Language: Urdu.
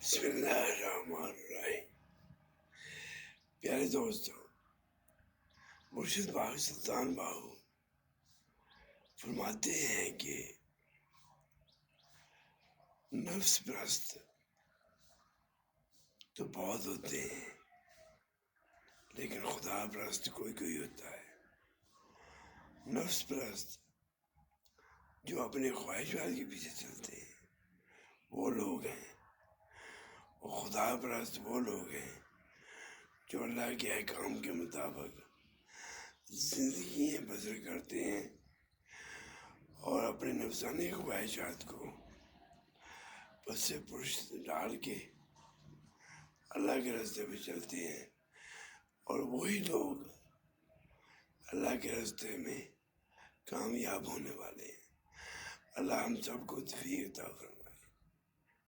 بسم اللہ الرحمن الرحیم۔ پیارے دوستوں، مرشد باغ سلطان باہو فرماتے ہیں کہ نفس پرست تو بہت ہوتے ہیں، لیکن خدا پرست کوئی کوئی ہوتا ہے۔ نفس پرست جو اپنے خواہشات کے پیچھے چلتے ہیں وہ لوگ ہیں، اور خدا پرست وہ لوگ ہیں جو اللہ کے احکام کے مطابق زندگیاں بسر کرتے ہیں اور اپنے نفسانی خواہشات کو پس پرش ڈال کے اللہ کے راستے پہ چلتے ہیں، اور وہی لوگ اللہ کے راستے میں کامیاب ہونے والے ہیں۔ اللہ ہم سب کو توفیق عطا فرمائے۔